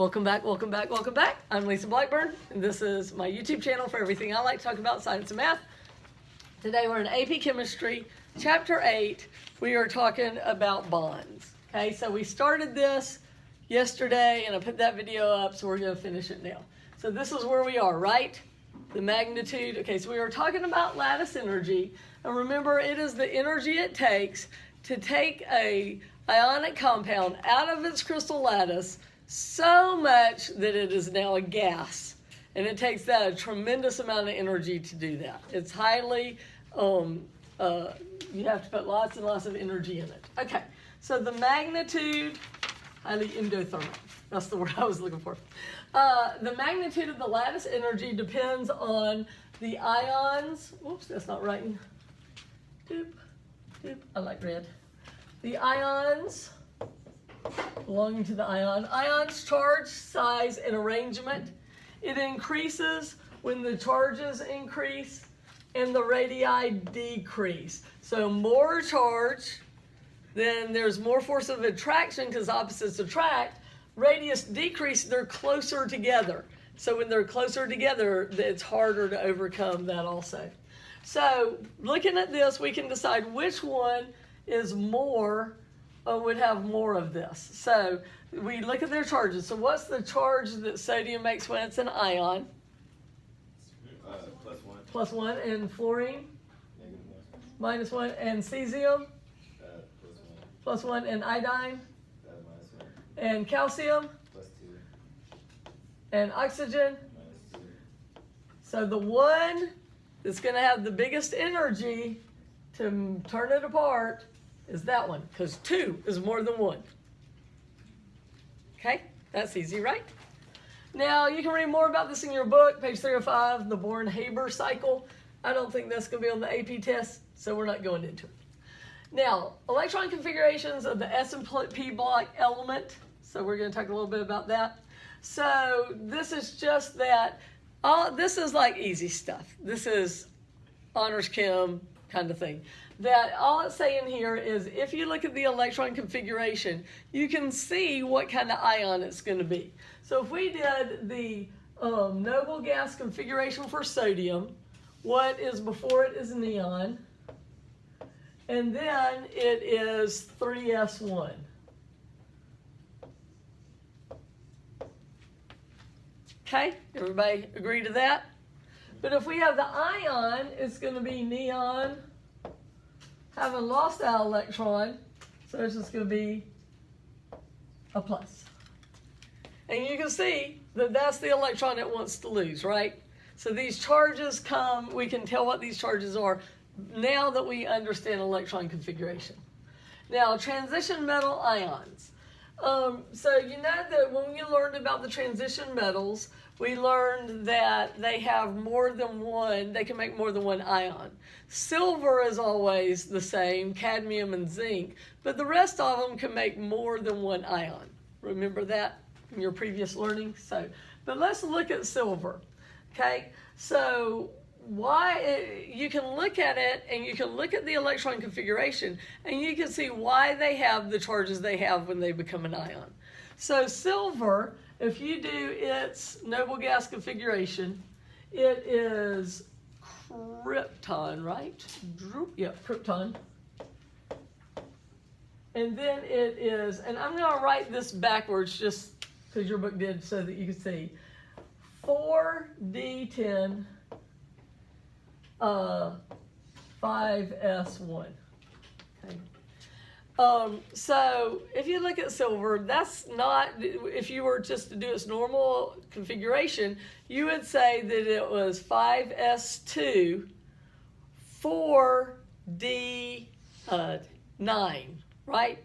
Welcome back, welcome back, welcome back. I'm Lisa Blackburn, and this is my YouTube channel for everything I like to talk about, science and math. Today we're in AP Chemistry, Chapter 8. We are talking about bonds. Okay, so we started this yesterday, and I put that video up, so we're going to finish it now. So this is where we are, right? The magnitude. Okay, so we were talking about lattice energy, and remember, it is the energy it takes to take a ionic compound out of its crystal lattice so much that it is now a gas. And it takes that a tremendous amount of energy to do that. It's highly, you have to put lots and lots of energy in it. Okay, so the magnitude, highly endothermic, that's the word I was looking for. The magnitude of the lattice energy depends on the ions. Whoops, that's not writing. Doop, doop, I like red. The ions belonging to the ion. Ions charge, size, and arrangement. It increases when the charges increase and the radii decrease. So more charge, then there's more force of attraction because opposites attract. Radius decrease, they're closer together. So when they're closer together, it's harder to overcome that also. So looking at this, we can decide which one is more would have more of this. So we look at their charges. So what's the charge that sodium makes when it's an ion? +1. +1. And fluorine? -1. And cesium? +1. And iodine? -1. And calcium? +2. And oxygen? -2. So the one that's going to have the biggest energy to turn it apart is that one, because 2 is more than 1. Okay, that's easy, right? Now, you can read more about this in your book, page 305, the Born-Haber cycle. I don't think that's going to be on the AP test, so we're not going into it. Now, electron configurations of the S and P block element. So we're going to talk a little bit about that. So this is just that. This is like easy stuff. This is honors chem kind of thing. That all it's saying here is if you look at the electron configuration, you can see what kind of ion it's going to be. So if we did the noble gas configuration for sodium, what is before it is neon, and then it is 3s1. Okay, everybody agree to that? But if we have the ion, it's going to be neon, having lost that electron, so it's just going to be a plus. And you can see that that's the electron it wants to lose, right? So these charges come, we can tell what these charges are now that we understand electron configuration. Now, transition metal ions. So you know that when you learned about the transition metals, we learned that they have more than one, they can make more than one ion. Silver is always the same, cadmium and zinc, but the rest of them can make more than one ion. Remember that in your previous learning? But let's look at silver, okay? So you can look at it and you can look at the electron configuration and you can see why they have the charges they have when they become an ion. So silver, if you do its noble gas configuration, it is krypton, right? Yeah, krypton. And then it is, and I'm going to write this backwards just because your book did so that you can see, 4d10 5s1. Okay. So if you look at silver, that's not, if you were just to do its normal configuration, you would say that it was 5s2 4d9, right?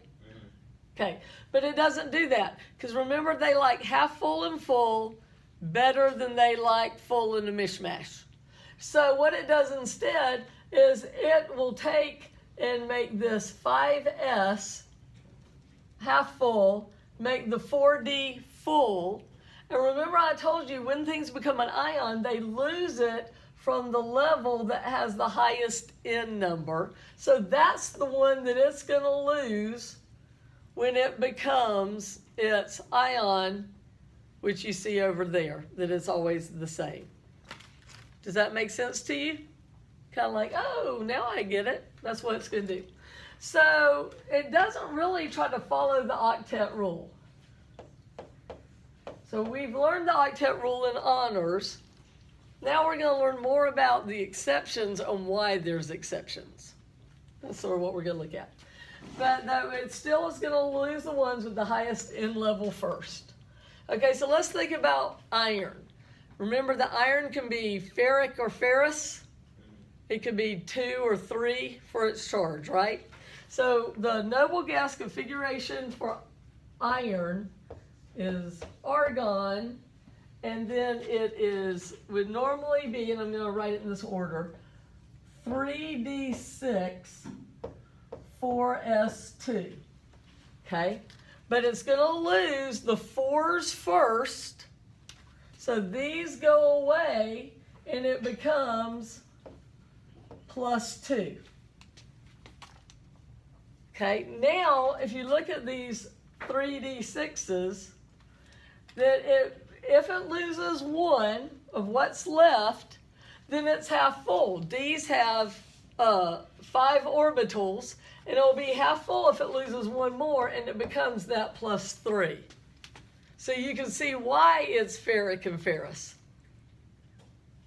Okay, but it doesn't do that because remember they like half full and full better than they like full and a mishmash. So what it does instead is it will take and make this 5s half full, make the 4d full. And remember I told you when things become an ion, they lose it from the level that has the highest N number. So that's the one that it's going to lose when it becomes its ion which you see over there, that it's always the same. Does that make sense to you? Kind of like, oh, now I get it. That's what it's going to do. So it doesn't really try to follow the octet rule. So we've learned the octet rule in honors. Now we're going to learn more about the exceptions and why there's exceptions. That's sort of what we're going to look at. But though it still is going to lose the ones with the highest N level first. Okay, so let's think about iron. Remember, the iron can be ferric or ferrous. It could be 2 or 3 for its charge, right? So the noble gas configuration for iron is argon, and then would normally be, and I'm going to write it in this order, 3d6 4s2. Okay? But it's going to lose the 4s first, so these go away, and it becomes +2. Okay, now if you look at these 3d6s, that if it loses 1 of what's left, then it's half full. These have 5 orbitals, and it'll be half full if it loses 1 more, and it becomes that +3. So you can see why it's ferric and ferrous.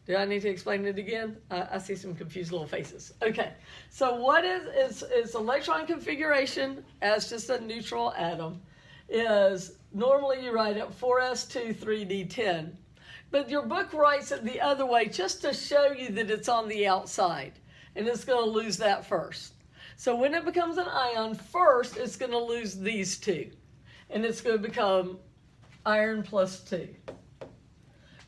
Do I need to explain it again? I see some confused little faces. Okay, so what is its electron configuration as just a neutral atom is normally you write it 4s2 3d10. But your book writes it the other way just to show you that it's on the outside. And it's going to lose that first. So when it becomes an ion, first it's going to lose these 2. And it's going to become iron +2.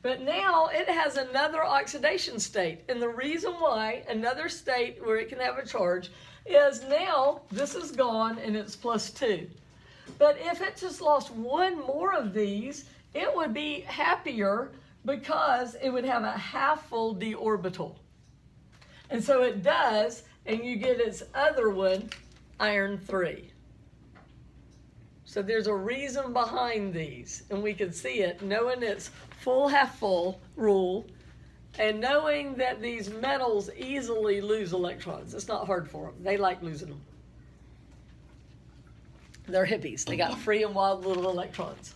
But now it has another oxidation state. And the reason why, another state where it can have a charge, is now this is gone and it's +2. But if it just lost 1 more of these, it would be happier because it would have a half full d orbital. And so it does, and you get its other one, iron 3. So there's a reason behind these, and we can see it knowing its full half full rule and knowing that these metals easily lose electrons. It's not hard for them. They like losing them. They're hippies. They got free and wild little electrons.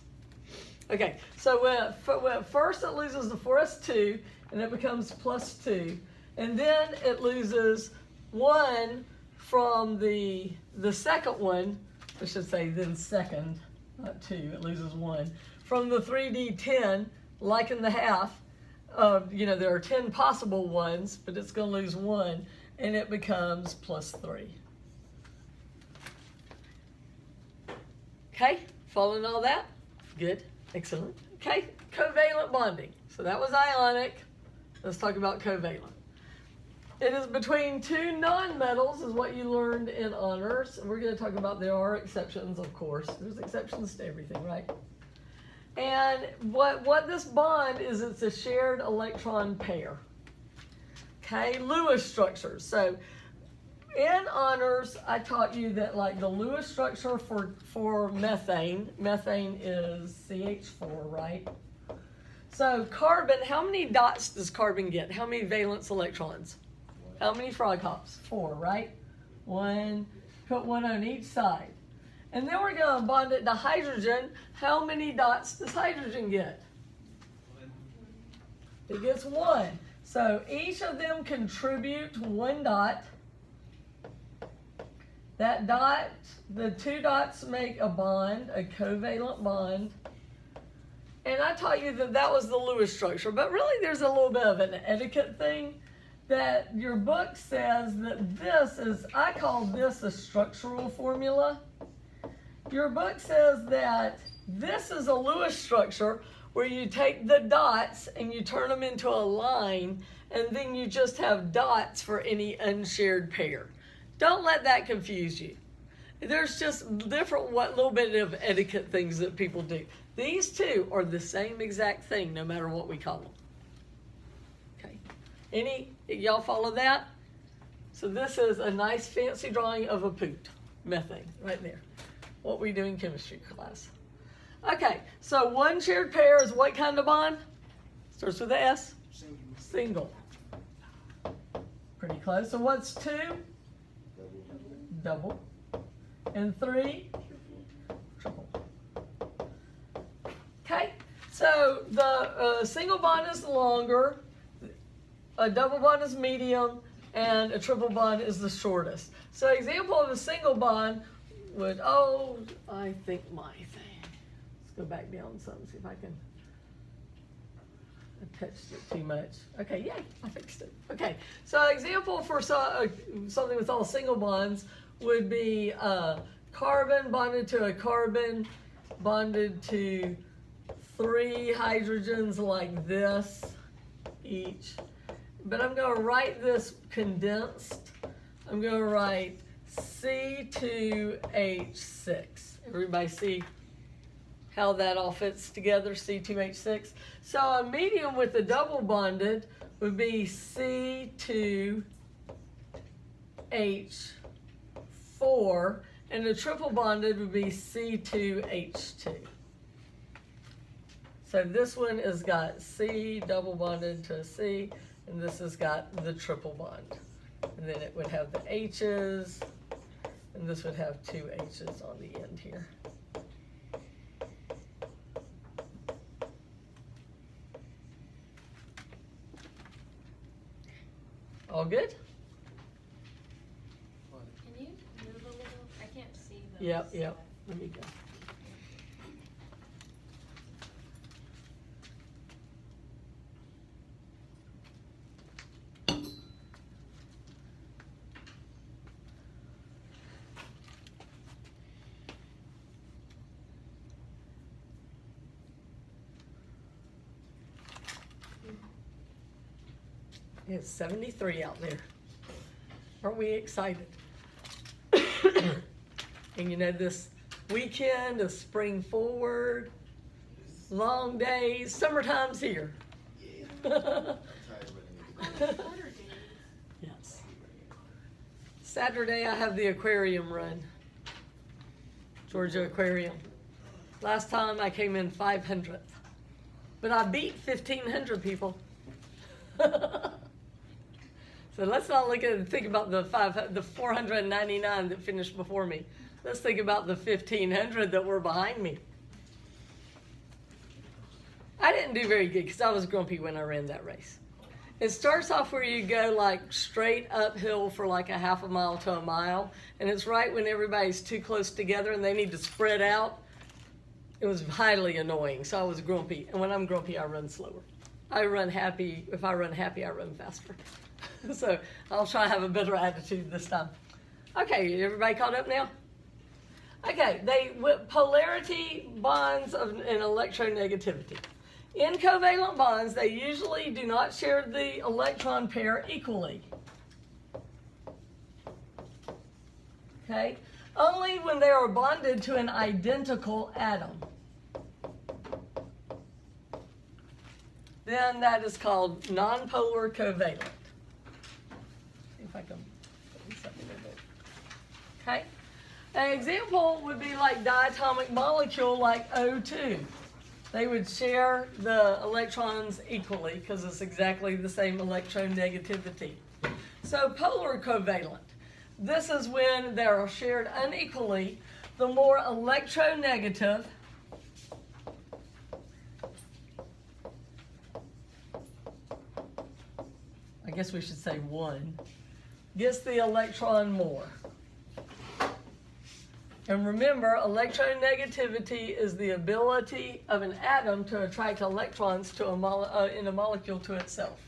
Okay, so when first it loses the 4s2 and it becomes +2, and then it loses 1 from the second one. I should say then second, not 2, it loses 1. From the 3d10, like in the half, there are 10 possible ones, but it's going to lose 1, and it becomes +3. Okay, following all that? Good, excellent. Okay, covalent bonding. So that was ionic. Let's talk about covalent. It is between 2 nonmetals, is what you learned in honors. We're going to talk about there are exceptions, of course. There's exceptions to everything, right? And what this bond is, it's a shared electron pair. Okay, Lewis structures. So in honors, I taught you that like the Lewis structure for methane is CH4, right? So carbon, how many dots does carbon get? How many valence electrons? How many frog hops? 4, right? 1, put 1 on each side. And then we're going to bond it to hydrogen. How many dots does hydrogen get? It gets 1. So each of them contribute 1 dot. That dot, the 2 dots make a bond, a covalent bond. And I taught you that was the Lewis structure. But really there's a little bit of an etiquette thing. That your book says that this is, I call this a structural formula. Your book says that this is a Lewis structure where you take the dots and you turn them into a line, and then you just have dots for any unshared pair. Don't let that confuse you. There's just different little bit of etiquette things that people do. These two are the same exact thing no matter what we call them. Y'all follow that? So this is a nice fancy drawing of a poot, methane, right there. What we do in chemistry class. Okay, so one shared pair is what kind of bond? Starts with a S? Single. Pretty close. So what's 2? Double. And 3? Triple. Okay, so the single bond is longer, a double bond is medium, and a triple bond is the shortest. So example of a single bond would, I think my thing. Let's go back down some, see if I can. I touched it too much. Okay, yay, I fixed it. Okay, so example for something with all single bonds would be carbon bonded to a carbon bonded to 3 hydrogens like this each. But I'm going to write this condensed. I'm going to write C2H6. Everybody see how that all fits together, C2H6? So a medium with a double bonded would be C2H4, and a triple bonded would be C2H2. So this one has got C double bonded to C, and this has got the triple bond. And then it would have the H's, and this would have 2 H's on the end here. All good? Can you move a little? I can't see those. Yep. Let me go. It's 73 out there. Aren't we excited? And you know, this weekend is spring forward, long days, summertime's here. Yes. Saturday I have the aquarium run, Georgia Aquarium. Last time I came in 500th, but I beat 1,500 people. So let's not look at and think about the 499 that finished before me. Let's think about the 1,500 that were behind me. I didn't do very good because I was grumpy when I ran that race. It starts off where you go like straight uphill for like a half a mile to a mile, and it's right when everybody's too close together and they need to spread out. It was highly annoying, so I was grumpy. And when I'm grumpy, I run slower. I run happy. If I run happy, I run faster. So I'll try to have a better attitude this time. Okay, everybody caught up now? Okay, polarity bonds and electronegativity. In covalent bonds, they usually do not share the electron pair equally. Okay, only when they are bonded to an identical atom. Then that is called nonpolar covalent. See if I can put something in there. Okay. An example would be like diatomic molecule like O2. They would share the electrons equally because it's exactly the same electronegativity. So polar covalent. This is when they are shared unequally. The more electronegative I guess we should say 1, gets the electron more. And remember, electronegativity is the ability of an atom to attract electrons to in a molecule to itself.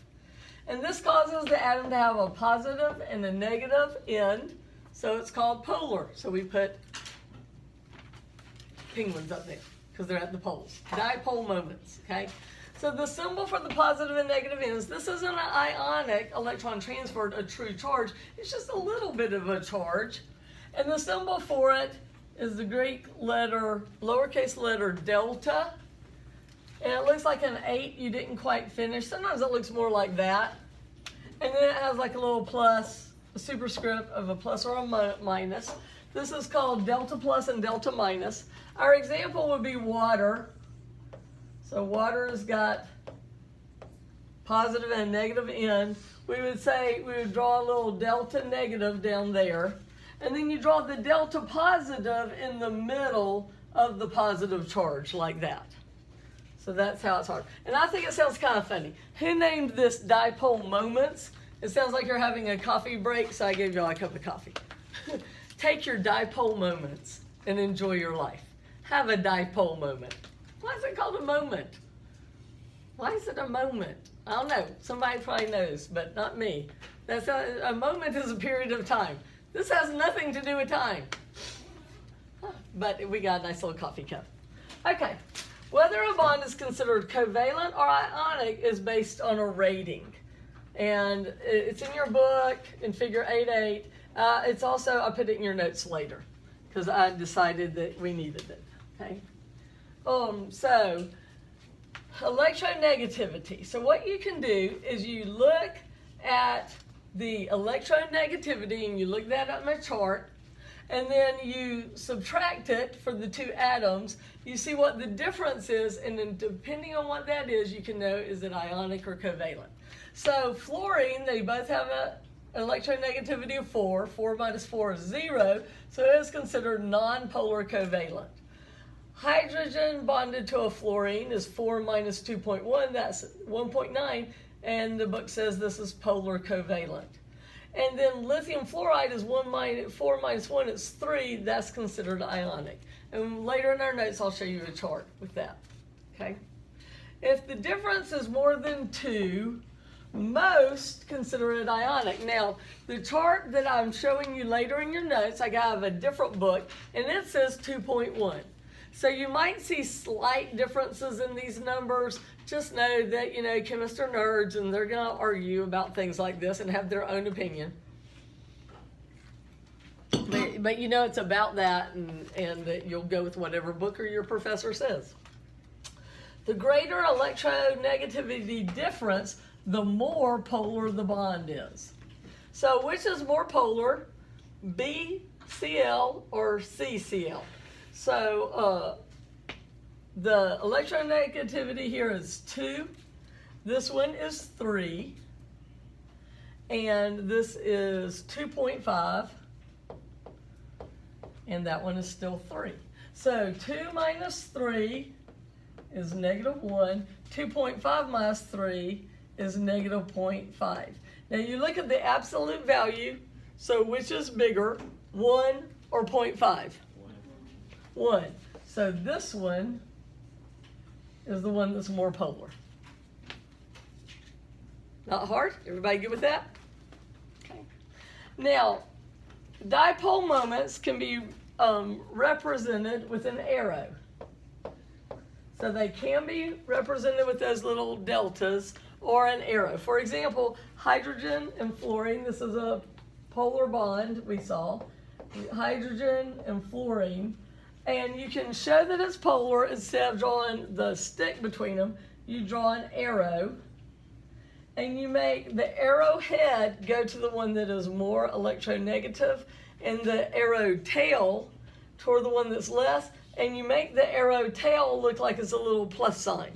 And this causes the atom to have a positive and a negative end, so it's called polar. So we put penguins up there because they're at the poles. Dipole moments, okay? So the symbol for the positive and negative ends, this isn't an ionic electron transferred, a true charge. It's just a little bit of a charge. And the symbol for it is the Greek letter, lowercase letter delta. And it looks like an 8 you didn't quite finish. Sometimes it looks more like that. And then it has like a little plus, a superscript of a plus or a minus. This is called delta plus and delta minus. Our example would be water. So water has got positive and negative end. We would draw a little delta negative down there. And then you draw the delta positive in the middle of the positive charge, like that. So that's how it's hard. And I think it sounds kind of funny. Who named this dipole moments? It sounds like you're having a coffee break, so I gave y'all a cup of coffee. Take your dipole moments and enjoy your life. Have a dipole moment. Why is it called a moment? Why is it a moment? I don't know. Somebody probably knows, but not me. A moment is a period of time. This has nothing to do with time. But we got a nice little coffee cup. Okay. Whether a bond is considered covalent or ionic is based on a rating. And it's in your book in figure 8.8. It's also, I'll put it in your notes later because I decided that we needed it. Okay. So electronegativity. So what you can do is you look at the electronegativity and you look that up in a chart, and then you subtract it for the two atoms. You see what the difference is, and then depending on what that is, you can know is it ionic or covalent. So fluorine, they both have an electronegativity of 4. 4 minus 4 is 0, so it is considered nonpolar covalent. Hydrogen bonded to a fluorine is 4 minus 2.1, that's 1.9, and the book says this is polar covalent. And then lithium fluoride is 4 minus 1, it's 3, that's considered ionic. And later in our notes, I'll show you a chart with that, okay? If the difference is more than 2, most consider it ionic. Now, the chart that I'm showing you later in your notes, I have a different book, and it says 2.1. So you might see slight differences in these numbers. Just know that, chemists are nerds and they're going to argue about things like this and have their own opinion. But it's about that, and that you'll go with whatever book or your professor says. The greater electronegativity difference, the more polar the bond is. So which is more polar, BCl or CCl? So the electronegativity here is 2. This one is 3. And this is 2.5. And that one is still 3. So 2 minus 3 is negative 1. 2.5 minus 3 is negative 0.5. Now you look at the absolute value. So which is bigger, 1 or 0.5? 1. So this one is the one that's more polar. Not hard? Everybody good with that? Okay. Now, dipole moments can be represented with an arrow. So they can be represented with those little deltas or an arrow. For example, hydrogen and fluorine, this is a polar bond we saw. Hydrogen and fluorine. And you can show that it's polar instead of drawing the stick between them. You draw an arrow, and you make the arrow head go to the one that is more electronegative, and the arrow tail toward the one that's less, and you make the arrow tail look like it's a little plus sign.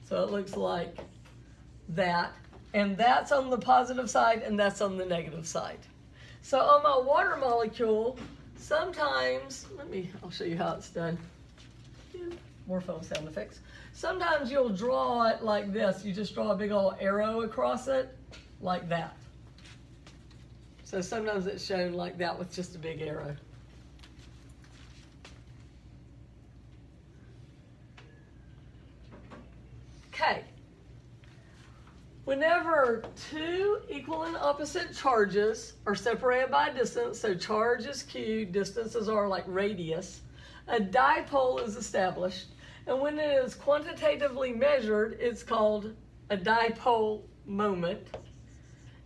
So it looks like that, and that's on the positive side, and that's on the negative side. So on my water molecule, sometimes, I'll show you how it's done. More phone sound effects. Sometimes you'll draw it like this. You just draw a big old arrow across it, like that. So sometimes it's shown like that with just a big arrow. Okay. Whenever two equal and opposite charges are separated by a distance, so charge is q, distances are like radius, a dipole is established. And when it is quantitatively measured, it's called a dipole moment.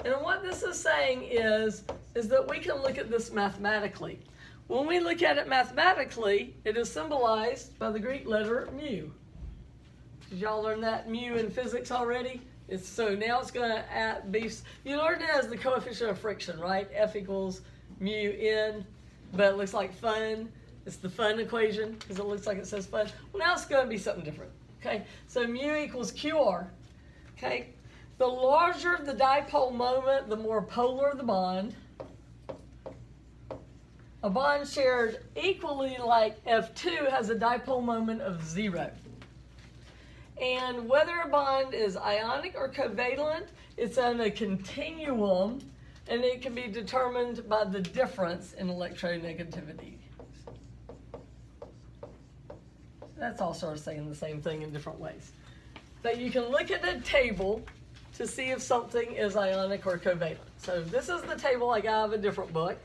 And what this is saying is that we can look at this mathematically. When we look at it mathematically, it is symbolized by the Greek letter mu. Did y'all learn that mu in physics already? So now it's going to be, you learned it as the coefficient of friction, right? F equals mu n. but it looks like fun. It's the fun equation because it looks like it says fun. Well, now it's going to be something different. Okay, so mu equals QR. Okay, the larger the dipole moment, the more polar the bond. A bond shared equally like F2 has a dipole moment of 0. And whether a bond is ionic or covalent, it's on a continuum, and it can be determined by the difference in electronegativity. That's all sort of saying the same thing in different ways. But you can look at a table to see if something is ionic or covalent. So this is the table I got out of a different book.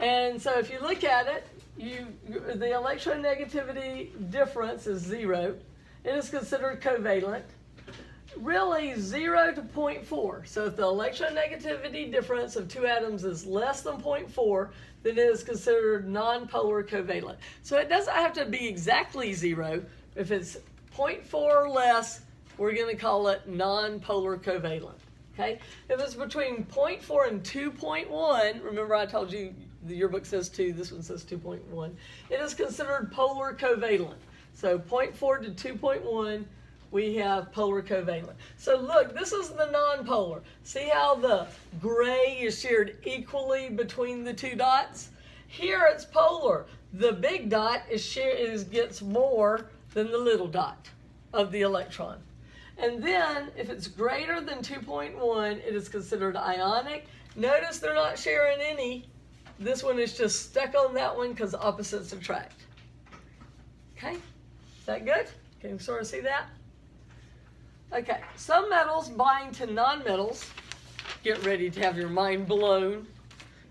And so if you look at it, the electronegativity difference is 0. It is considered covalent. Really 0 to 0.4. So if the electronegativity difference of two atoms is less than 0.4, then it is considered nonpolar covalent. So it doesn't have to be exactly 0. If it's 0.4 or less, we're going to call it nonpolar covalent. Okay? If it's between 0.4 and 2.1, remember I told you the yearbook says 2, this one says 2.1, it is considered polar covalent. So 0.4 to 2.1, we have polar covalent. So look, this is the nonpolar. See how the gray is shared equally between the two dots? Here it's polar. The big dot gets more than the little dot of the electron. And then, if it's greater than 2.1, it is considered ionic. Notice they're not sharing any. This one is just stuck on that one because opposites attract. Okay, is that good? Can you sort of see that? Okay, some metals bind to nonmetals. Get ready to have your mind blown.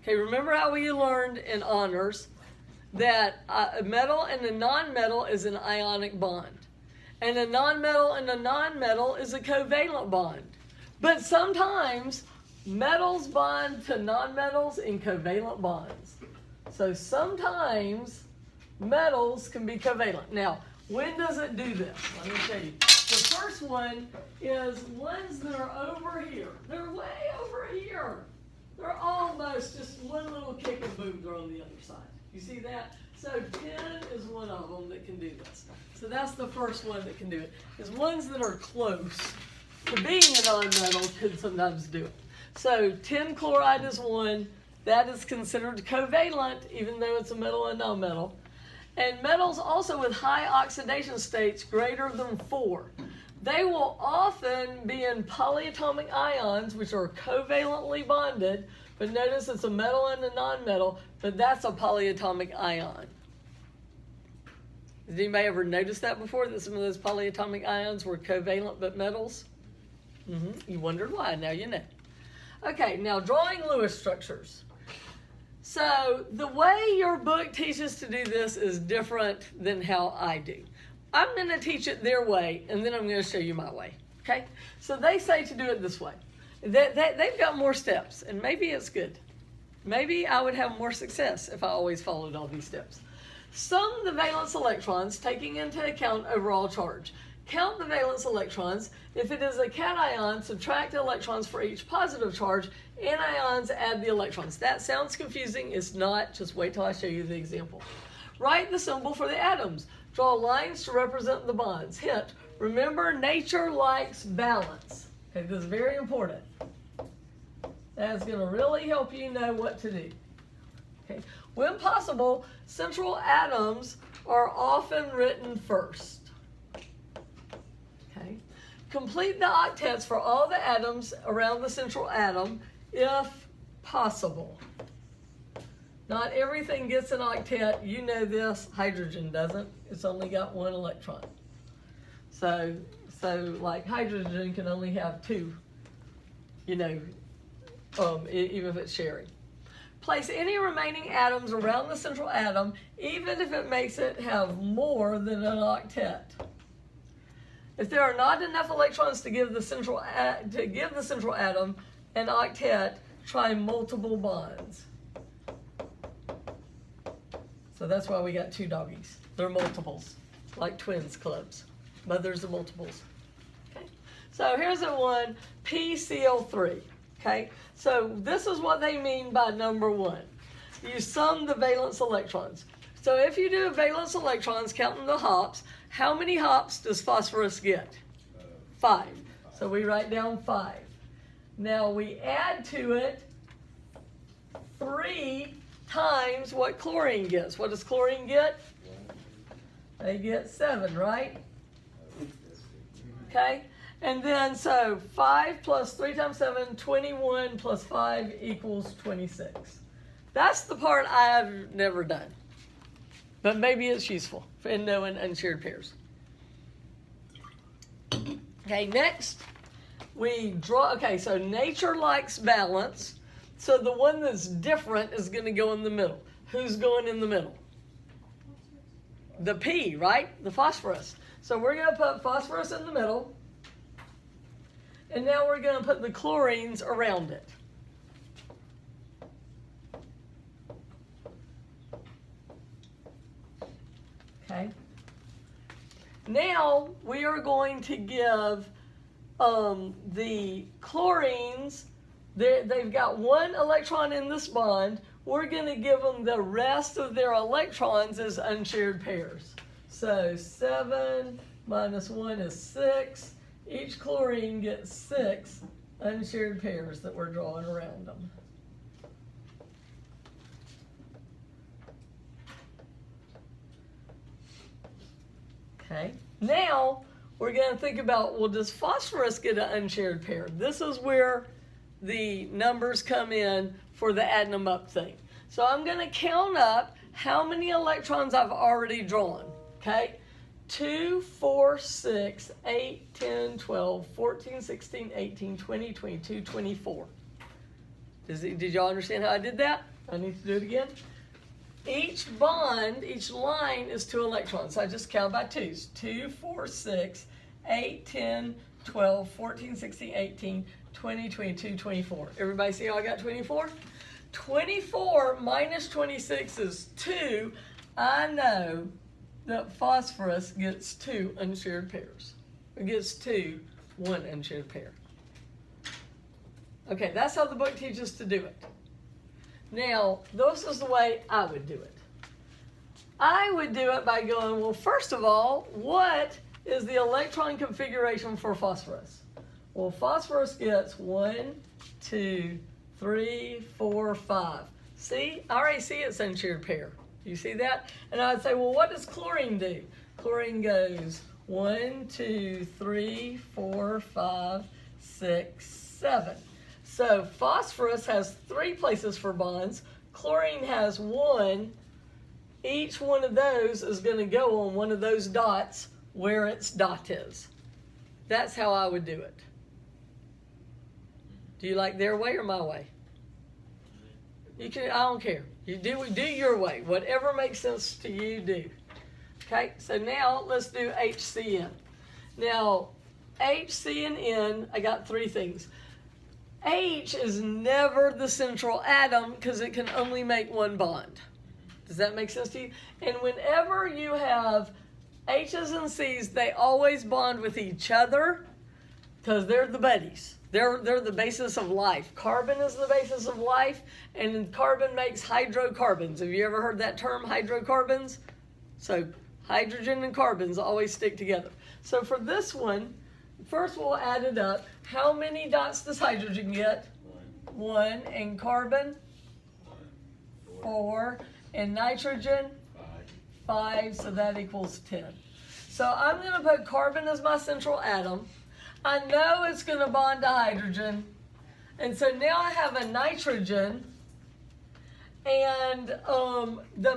Okay, remember how we learned in honors that a metal and a nonmetal is an ionic bond. And a nonmetal and a nonmetal is a covalent bond. But sometimes metals bond to nonmetals in covalent bonds. So sometimes metals can be covalent. Now, when does it do this? Let me show you. The first one is ones that are over here. They're way over here. They're almost just one little kick and boom, they're on the other side. You see that? So 10 is one of them that can do this. So that's the first one that can do it. Is ones that are close to being a nonmetal can sometimes do it. So tin chloride is one. That is considered covalent, even though it's a metal and nonmetal. And metals also with high oxidation states greater than 4. They will often be in polyatomic ions, which are covalently bonded. But notice it's a metal and a nonmetal, but that's a polyatomic ion. Has anybody ever noticed that before, that some of those polyatomic ions were covalent but metals? You wondered why, now you know. Okay, now drawing Lewis structures. So the way your book teaches to do this is different than how I do. I'm going to teach it their way, and then I'm going to show you my way. Okay? So they say to do it this way. They've got more steps, and maybe it's good. Maybe I would have more success if I always followed all these steps. Sum the valence electrons, taking into account overall charge. Count the valence electrons. If it is a cation, subtract the electrons for each positive charge. Anions, add the electrons. That sounds confusing. It's not. Just wait till I show you the example. Write the symbol for the atoms. Draw lines to represent the bonds. Hint, remember, nature likes balance. Okay, this is very important. That's going to really help you know what to do. Okay. When possible, central atoms are often written first. Okay. Complete the octets for all the atoms around the central atom, if possible. Not everything gets an octet. You know this. Hydrogen doesn't. It's only got one electron. So like hydrogen can only have 2, even if it's sharing. Place any remaining atoms around the central atom, even if it makes it have more than an octet. If there are not enough electrons to give the central atom an octet, try multiple bonds. So that's why we got 2 doggies. They're multiples, like twins clubs. Mothers of multiples. Okay. So here's a one, PCl3. Okay. So this is what they mean by number 1. you sum the valence electrons. So if you do valence electrons, counting the hops, how many hops does phosphorus get? 5. So we write down 5. Now we add to it 3 times what chlorine gets. What does chlorine get? They get 7, right? Okay? And then, so 5 plus 3 times 7, 21 plus 5 equals 26. That's the part I have never done. But maybe it's useful in knowing unshared pairs. Okay, next we draw, okay, so nature likes balance. So the one that's different is going to go in the middle. Who's going in the middle? The P, right? The phosphorus. So we're going to put phosphorus in the middle. And now we're going to put the chlorines around it. Okay. Now we are going to give the chlorines, they've got 1 electron in this bond. We're going to give them the rest of their electrons as unshared pairs. So 7 minus 1 is 6. Each chlorine gets 6 unshared pairs that we're drawing around them. Okay, now we're going to think about, well, does phosphorus get an unshared pair? This is where the numbers come in for the adding them up thing. So I'm going to count up how many electrons I've already drawn, okay? 2, 4, 6, 8, 10, 12, 14, 16, 18, 20, 22, 24. Did y'all understand how I did that? I need to do it again. Each bond, each line is 2 electrons. So I just count by 2s. 2, 4, 6, 8, 10, 12, 14, 16, 18, 20, 22, 24. Everybody see how I got 24? 24 minus 26 is 2. I know that phosphorus gets 2 unshared pairs. It gets 2 1 unshared pair. Okay, that's how the book teaches to do it. Now, this is the way I would do it. I would do it by going, well, first of all, what is the electron configuration for phosphorus? Well, phosphorus gets 1, 2, 3, 4, 5. See, I already see its unshared pair. You see that? And I'd say, well, what does chlorine do? Chlorine goes 1, 2, 3, 4, 5, 6, 7. So phosphorus has 3 places for bonds. Chlorine has 1. Each one of those is going to go on one of those dots where its dot is. That's how I would do it. Do you like their way or my way? You can. I don't care. You do your way. Whatever makes sense to you, do. Okay. So now let's do HCN. Now, HC and N. I got 3 things. H is never the central atom because it can only make 1 bond. Does that make sense to you? And whenever you have H's and C's, they always bond with each other because they're the buddies. They're the basis of life. Carbon is the basis of life, and carbon makes hydrocarbons. Have you ever heard that term, hydrocarbons? So hydrogen and carbons always stick together. So for this one, first we'll add it up. How many dots does hydrogen get? 1. And carbon? 4. And nitrogen? 5. So that equals 10. So I'm going to put carbon as my central atom. I know it's going to bond to hydrogen. And so now I have a nitrogen. And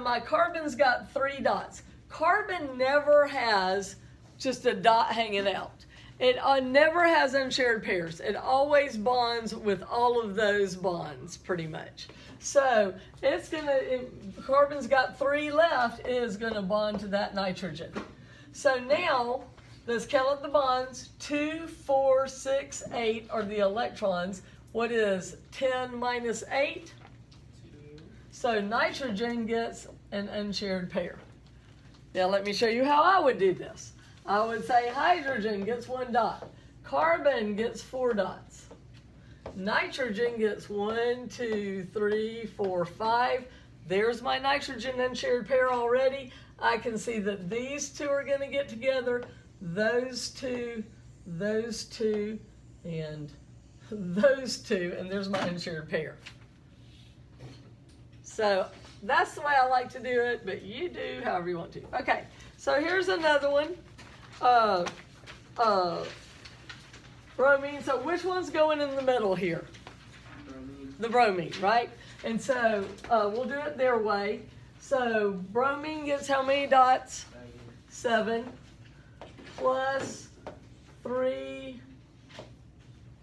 my carbon's got 3 dots. Carbon never has just a dot hanging out. It never has unshared pairs. It always bonds with all of those bonds, pretty much. So it's if carbon's got 3 left, it is going to bond to that nitrogen. So now, let's count up the bonds. 2, 4, 6, 8 are the electrons. What is 10 minus 8? 2. So nitrogen gets an unshared pair. Now let me show you how I would do this. I would say hydrogen gets 1 dot. Carbon gets 4 dots. Nitrogen gets 1, 2, 3, 4, 5. There's my nitrogen unshared pair already. I can see that these two are going to get together, those two, and those two, and there's my unshared pair. So that's the way I like to do it, but you do however you want to. Okay, so here's another one. Bromine. So which one's going in the middle here? Bromine. The bromine, right? And so we'll do it their way. So bromine gets how many dots? 7 plus 3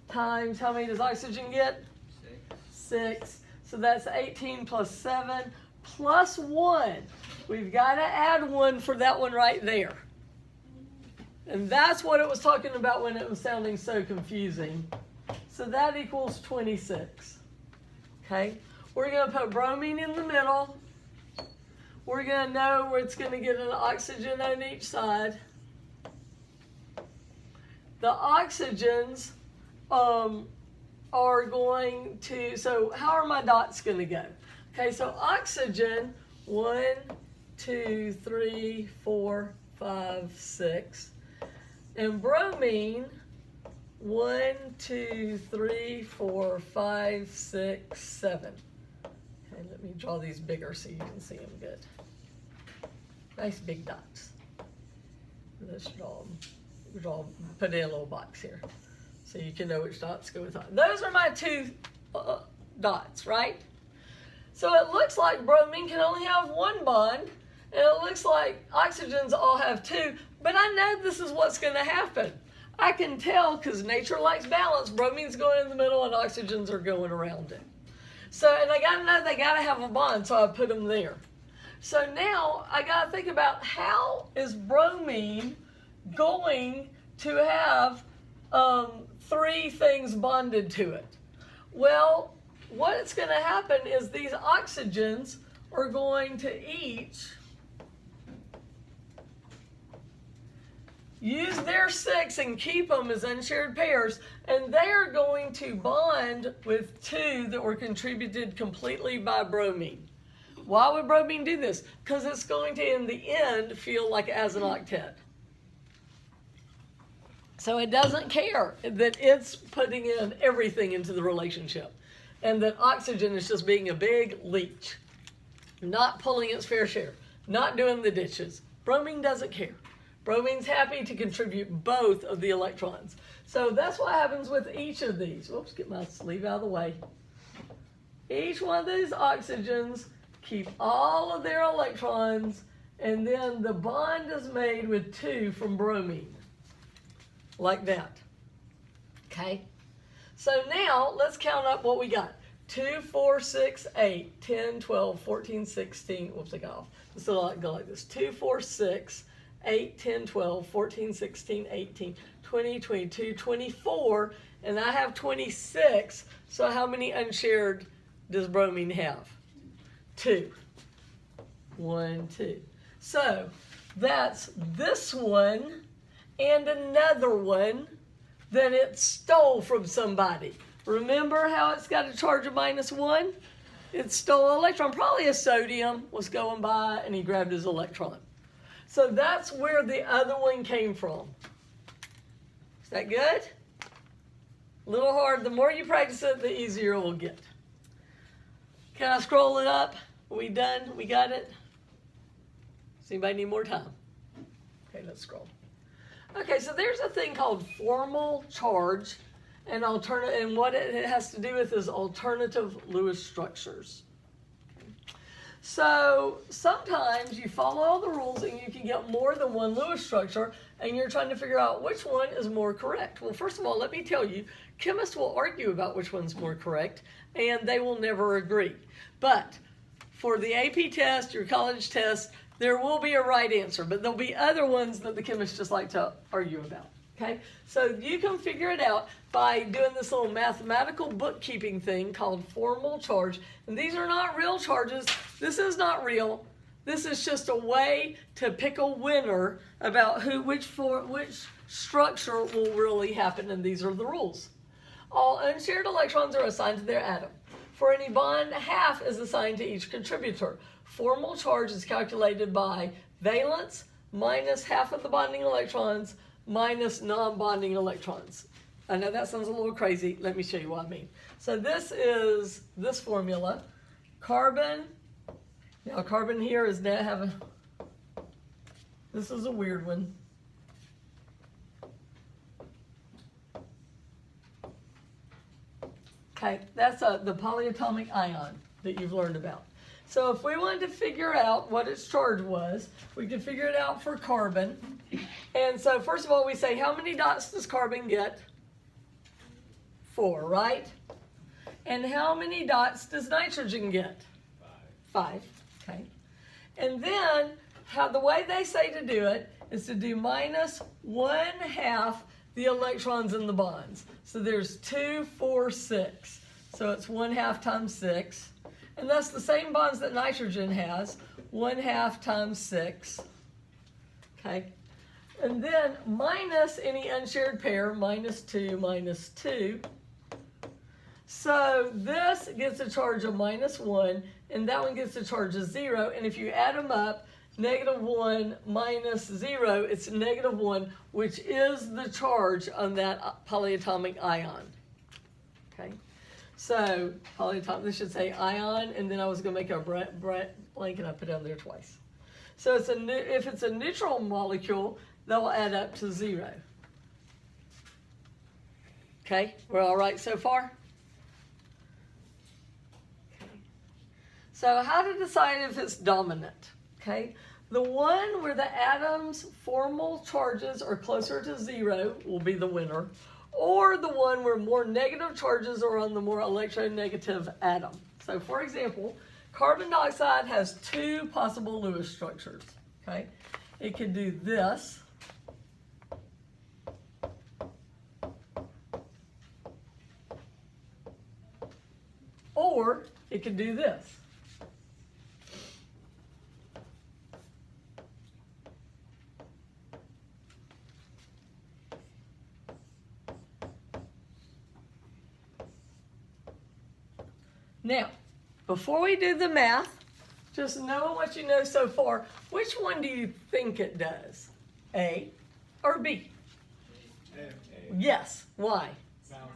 times how many does oxygen get? 6. So that's 18 plus 7 plus 1. We've got to add 1 for that one right there. And that's what it was talking about when it was sounding so confusing. So that equals 26. Okay? We're going to put bromine in the middle. We're going to know where it's going to get an oxygen on each side. The oxygens are going to, so how are my dots going to go? Okay, so oxygen, 1, 2, 3, 4, 5, 6. And bromine, 1, 2, 3, 4, 5, 6, 7. Okay, let me draw these bigger so you can see them good. Nice big dots. Let's draw them. Put in a little box here so you can know which dots go with what. Those are my 2 dots, right? So it looks like bromine can only have 1 bond, and it looks like oxygens all have 2, but I know this is what's going to happen. I can tell because nature likes balance. Bromine's going in the middle and oxygens are going around it. So, and I got to know they got to have a bond, so I put them there. So now I got to think about how is bromine going to have 3 things bonded to it. Well, what it's going to happen is these oxygens are going to each use their 6 and keep them as unshared pairs, and they are going to bond with 2 that were contributed completely by bromine. Why would bromine do this? Because it's going to, in the end, feel like it has an octet. So it doesn't care that it's putting in everything into the relationship, and that oxygen is just being a big leech, not pulling its fair share, not doing the dishes. Bromine doesn't care. Bromine's happy to contribute both of the electrons. So that's what happens with each of these. Whoops, get my sleeve out of the way. Each one of these oxygens keep all of their electrons, and then the bond is made with 2 from bromine. Like that. Okay? So now let's count up what we got. 2, 4, 6, 8, 10, 12, 14, 16. Whoops, I got off. So I'll go like this. 2, 4, 6, 8, 10, 12, 14, 16, 18, 20, 22, 24. And I have 26. So how many unshared does bromine have? 2. 1, 2. So that's this one and another one that it stole from somebody. Remember how it's got a charge of -1? It stole an electron. Probably a sodium was going by and he grabbed his electron. So that's where the other one came from. Is that good? A little hard. The more you practice it, the easier it will get. Can I scroll it up? Are we done? We got it? Does anybody need more time? Okay, let's scroll. Okay, so there's a thing called formal charge and what it has to do with is alternative Lewis structures. So sometimes you follow all the rules and you can get more than one Lewis structure and you're trying to figure out which one is more correct. Well, first of all, let me tell you, chemists will argue about which one's more correct and they will never agree. But for the AP test, your college test, there will be a right answer, but there'll be other ones that the chemists just like to argue about, okay? So you can figure it out by doing this little mathematical bookkeeping thing called formal charge. And these are not real charges. This is not real. This is just a way to pick a winner about which structure will really happen, and these are the rules. All unshared electrons are assigned to their atom. For any bond, half is assigned to each contributor. Formal charge is calculated by valence minus half of the bonding electrons minus non-bonding electrons. I know that sounds a little crazy. Let me show you what I mean. So this is this formula. Carbon, now carbon here is now having, this is a weird one. Okay, that's the polyatomic ion that you've learned about. So if we wanted to figure out what its charge was, we could figure it out for carbon. And so first of all, we say, how many dots does carbon get? 4, right? And how many dots does nitrogen get? 5. Okay. And then, the way they say to do it is to do minus 1/2 the electrons in the bonds. So there's 2, 4, 6. So it's 1/2 times 6. And that's the same bonds that nitrogen has, 1/2 times 6. Okay. And then minus any unshared pair, minus 2, minus 2. So this gets a charge of minus 1, and that one gets a charge of 0. And if you add them up, -1 minus 0, it's -1, which is the charge on that polyatomic ion. Okay, so polyatomic, this should say ion, and then I was going to make a blank and I put down there twice. So it's if it's a neutral molecule, that will add up to 0. Okay, we're all right so far? So how to decide if it's dominant, okay? The one where the atom's formal charges are closer to 0 will be the winner, or the one where more negative charges are on the more electronegative atom. So for example, carbon dioxide has 2 possible Lewis structures, okay? It could do this, or it could do this. Now, before we do the math, just knowing what you know so far, which one do you think it does? A or B? A. Yes. Why? Balance.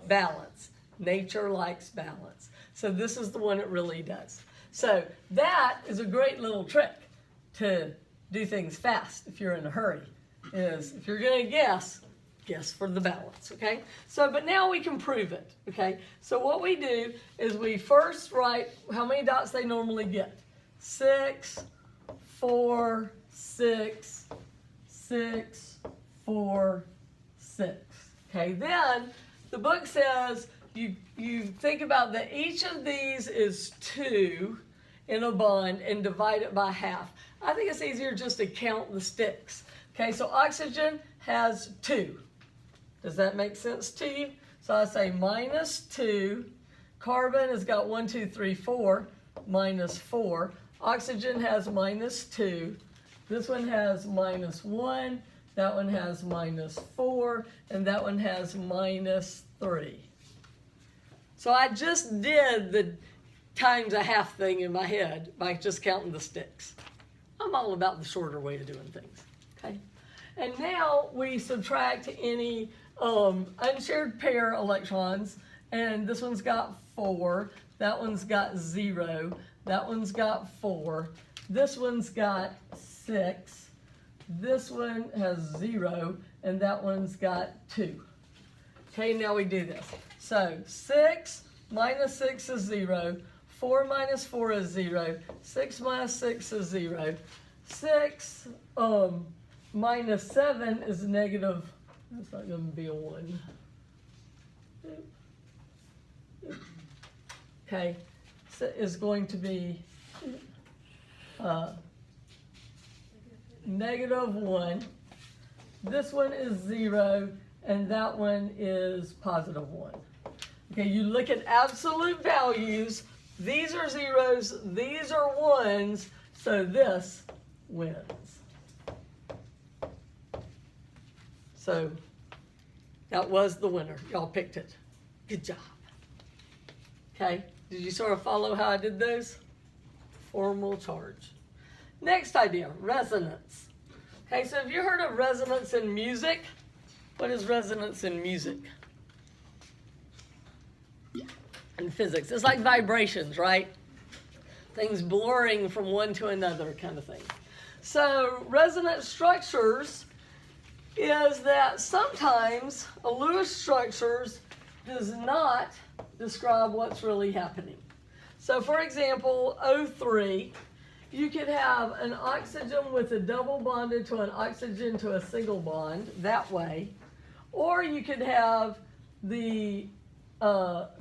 Balance. Nature likes balance. So this is the one it really does. So that is a great little trick to do things fast if you're in a hurry, is if you're going to guess for the balance, okay? So, but now we can prove it, okay? So what we do is we first write how many dots they normally get. 6, 4, 6, 6, 4, 6. Okay, then the book says you think about that each of these is 2 in a bond and divide it by half. I think it's easier just to count the sticks. Okay, so oxygen has 2. Does that make sense to you? So I say minus 2. Carbon has got 1, 2, 3, 4, minus 4. Oxygen has minus 2. This one has minus 1. That one has minus 4. And that one has minus 3. So I just did the times a half thing in my head by just counting the sticks. I'm all about the shorter way of doing things. Okay? And now we subtract any unshared pair electrons, and this one's got 4, that one's got 0, that one's got 4, this one's got 6, this one has 0, and that one's got 2. Okay, now we do this. So 6 minus 6 is 0, 4 minus 4 is 0, 6 minus 6 is 0, 6 minus 7 is negative. That's not going to be a 1. Okay, so is going to be negative 1. This one is 0, and that one is positive 1. Okay, you look at absolute values. These are zeros, these are 1s, so this wins. So that was the winner. Y'all picked it. Good job. Okay, Did you sort of follow how I did those? Formal charge. Next idea, resonance. Okay, so have you heard of resonance in music? What is resonance in music? In physics, it's like vibrations, right? Things blurring from one to another kind of thing. So resonance structures is that sometimes a Lewis structures does not describe what's really happening. So for example, O3, you could have an oxygen with a double bonded to an oxygen to a single bond that way, or you could have the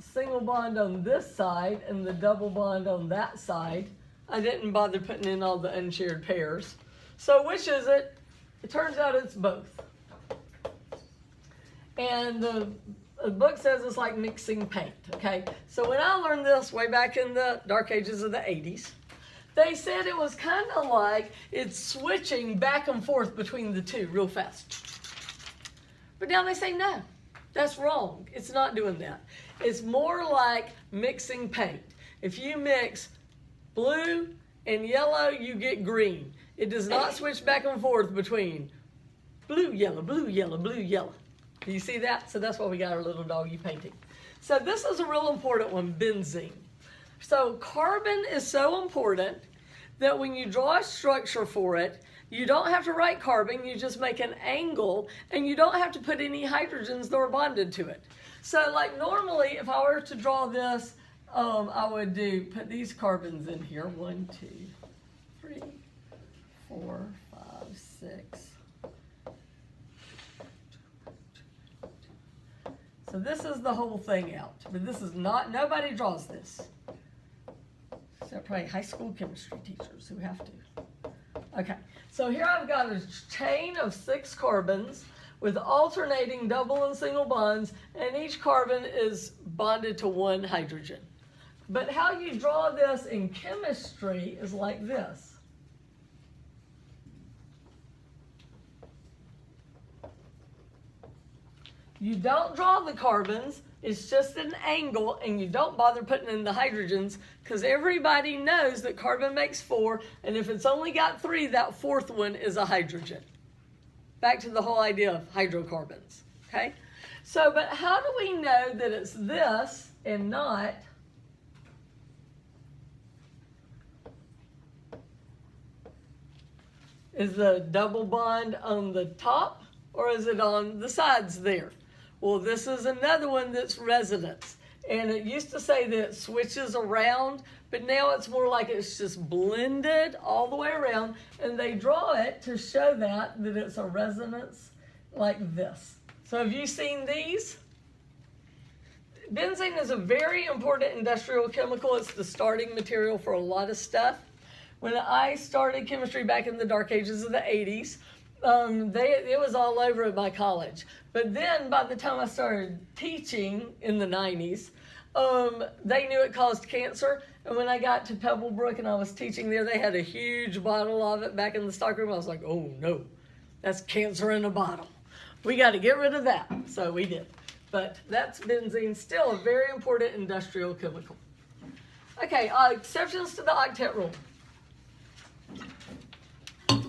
single bond on this side and the double bond on that side. I didn't bother putting in all the unshared pairs. So which is it? It turns out it's both. And the book says it's like mixing paint, okay? So when I learned this way back in the dark ages of the 80s, they said it was kind of like it's switching back and forth between the two real fast. But now they say no, that's wrong. It's not doing that. It's more like mixing paint. If you mix blue and yellow, you get green. It does not switch back and forth between blue, yellow, blue, yellow, blue, yellow. Do you see that? So that's why we got our little doggy painting. So this is a real important one, benzene. So carbon is so important that when you draw a structure for it, you don't have to write carbon, you just make an angle, and you don't have to put any hydrogens that are bonded to it. So like normally, if I were to draw this, I would put these carbons in here, 1, 2, 3, 4, 5, 6. So this is the whole thing out, but this is not, nobody draws this. Except probably high school chemistry teachers who have to. Okay, so here I've got a chain of 6 carbons with alternating double and single bonds, and each carbon is bonded to 1 hydrogen. But how you draw this in chemistry is like this. You don't draw the carbons, it's just an angle, and you don't bother putting in the hydrogens because everybody knows that carbon makes 4, and if it's only got 3, that 4th one is a hydrogen. Back to the whole idea of hydrocarbons, okay? So, but how do we know that it's this and not is the double bond on the top or is it on the sides there? Well, this is another one that's resonance. And it used to say that it switches around, but now it's more like it's just blended all the way around. And they draw it to show that it's a resonance like this. So have you seen these? Benzene is a very important industrial chemical. It's the starting material for a lot of stuff. When I started chemistry back in the dark ages of the 80s, it was all over at my college. But then by the time I started teaching in the 90s, they knew it caused cancer. And when I got to Pebblebrook and I was teaching there, they had a huge bottle of it back in the stockroom. I was like, oh no, that's cancer in a bottle. We got to get rid of that. So we did. But that's benzene, still a very important industrial chemical. Okay, exceptions to the octet rule.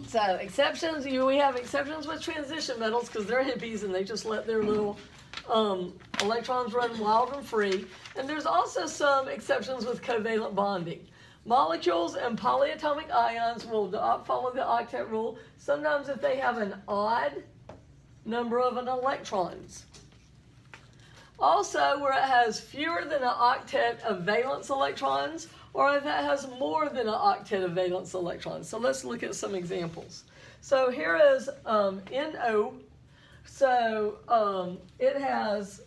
So exceptions, we have exceptions with transition metals because they're hippies and they just let their little electrons run wild and free. And there's also some exceptions with covalent bonding. Molecules and polyatomic ions will not follow the octet rule. Sometimes if they have an odd number of electrons. Also, where it has fewer than an octet of valence electrons, or if it has more than an octet of valence electrons. So let's look at some examples. So here is NO. So it has,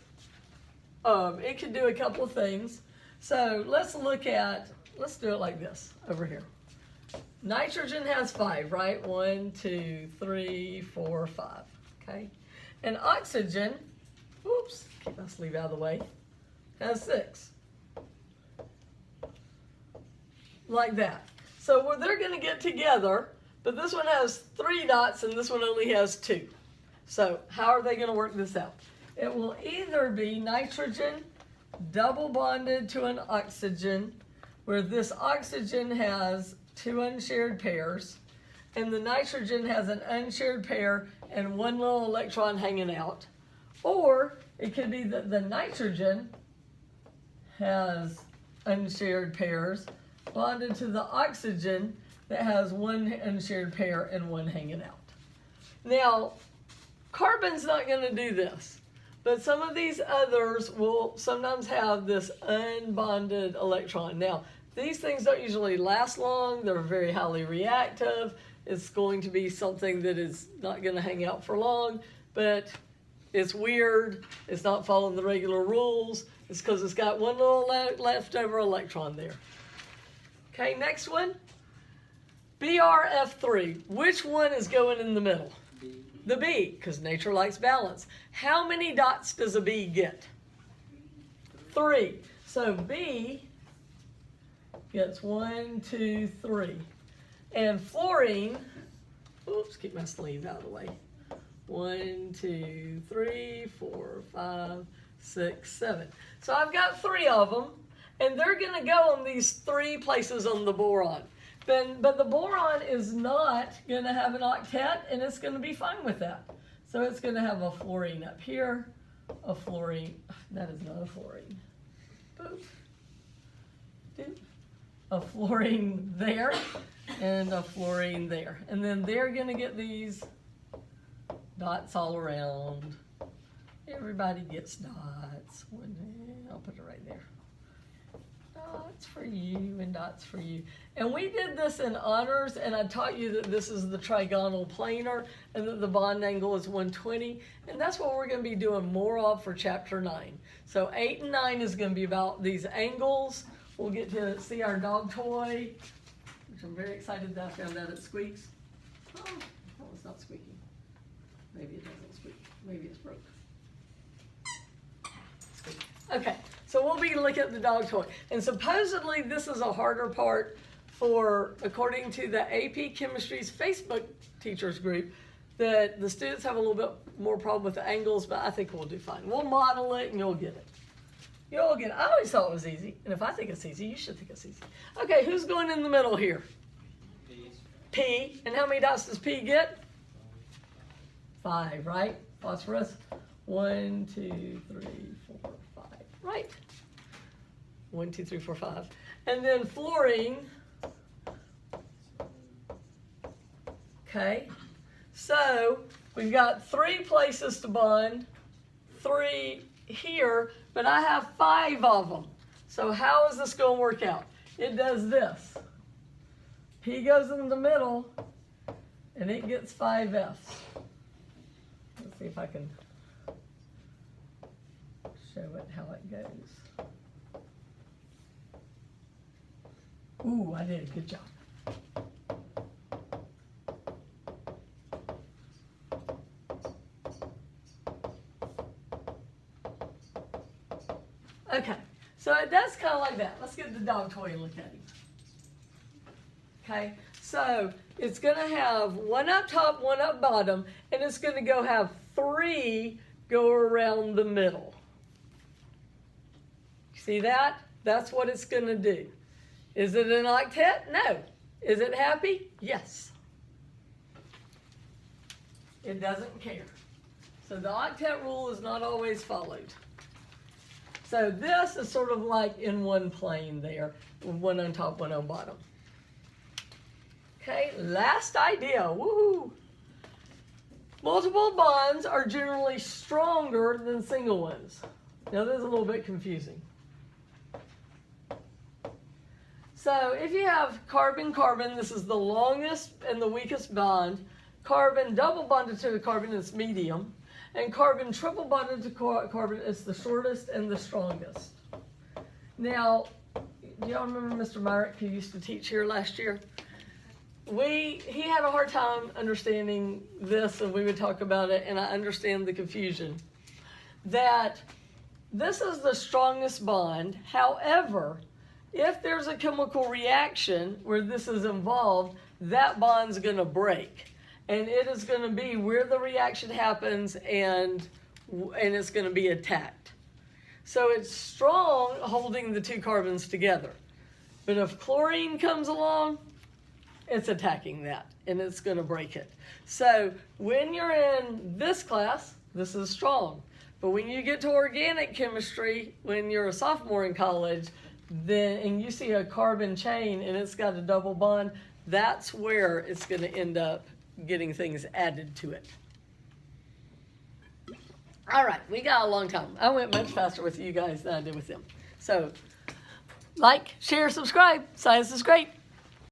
it can do a couple of things. So let's do it like this over here. Nitrogen has 5, right? 1, 2, 3, 4, 5, okay? And oxygen, oops, keep my sleeve out of the way, has 6. Like that. So they're going to get together, but this one has 3 dots and this one only has 2. So how are they going to work this out? It will either be nitrogen double bonded to an oxygen, where this oxygen has 2 unshared pairs, and the nitrogen has an unshared pair and 1 little electron hanging out. Or it could be that the nitrogen has unshared pairs bonded to the oxygen that has 1 unshared pair and 1 hanging out. Now, carbon's not going to do this, but some of these others will sometimes have this unbonded electron. Now, these things don't usually last long. They're very highly reactive. It's going to be something that is not going to hang out for long, but it's weird. It's not following the regular rules. It's because it's got 1 little leftover electron there. Okay, next one. BRF3. Which one is going in the middle? B. The B, because nature likes balance. How many dots does a B get? 3. So B gets 1, 2, 3. And fluorine, oops, keep my sleeve out of the way. 1, 2, 3, 4, 5, 6, 7. So I've got 3 of them, and they're going to go on these 3 places on the boron. But the boron is not going to have an octet, and it's going to be fine with that. So it's going to have a fluorine up here, a fluorine, that is not a fluorine. Boop. Doop. A fluorine there, and a fluorine there. And then they're going to get these dots all around. Everybody gets dots. I'll put it right there. Dots for you and dots for you. And we did this in honors, and I taught you that this is the trigonal planar and that the bond angle is 120. And that's what we're going to be doing more of for chapter 9. So 8 and 9 is going to be about these angles. We'll get to see our dog toy, which I'm very excited that I found out it squeaks. Oh, it's not squeaking. Maybe it doesn't squeak. Maybe it's broke. Squeak. Okay, so we'll be looking at the dog toy. And supposedly this is a harder part for, according to the AP Chemistry's Facebook teachers group, that the students have a little bit more problem with the angles, but I think we'll do fine. We'll model it and you'll get it. You'll get it. I always thought it was easy, and if I think it's easy, you should think it's easy. Okay, who's going in the middle here? P. And how many dots does P get? 5, right? Phosphorus. 1, 2, 3, 4, 5. Right. 1, 2, 3, 4, 5. And then fluorine. Okay. So we've got 3 places to bond, 3 here, but I have 5 of them. So how is this going to work out? It does this. P goes in the middle, and it gets 5 F's. Let's see if I can show it how it goes. Ooh, I did a good job. Okay, so it does kind of like that. Let's get the dog toy and look at him. Okay, so it's going to have 1 up top, 1 up bottom, and it's going to go have 3 go around the middle. See that? That's what it's going to do. Is it an octet? No. Is it happy? Yes. It doesn't care. So the octet rule is not always followed. So this is sort of like in one plane there, 1 on top, 1 on bottom. Okay, last idea, woohoo! Multiple bonds are generally stronger than single ones. Now this is a little bit confusing. So if you have carbon-carbon, this is the longest and the weakest bond. Carbon double bonded to the carbon is medium. And carbon triple bonded to carbon is the shortest and the strongest. Now, do y'all remember Mr. Myrick, who used to teach here last year? He had a hard time understanding this, and we would talk about it, and I understand the confusion. That this is the strongest bond. However, if there's a chemical reaction where this is involved, that bond's going to break. And it is going to be where the reaction happens, and it's going to be attacked. So it's strong holding the two carbons together. But if chlorine comes along, it's attacking that and it's going to break it. So when you're in this class, this is strong. But when you get to organic chemistry, when you're a sophomore in college, then and you see a carbon chain and it's got a double bond, that's where it's going to end up getting things added to it. All right, we got a long time. I went much faster with you guys than I did with them. So, like, share, subscribe. Science is great.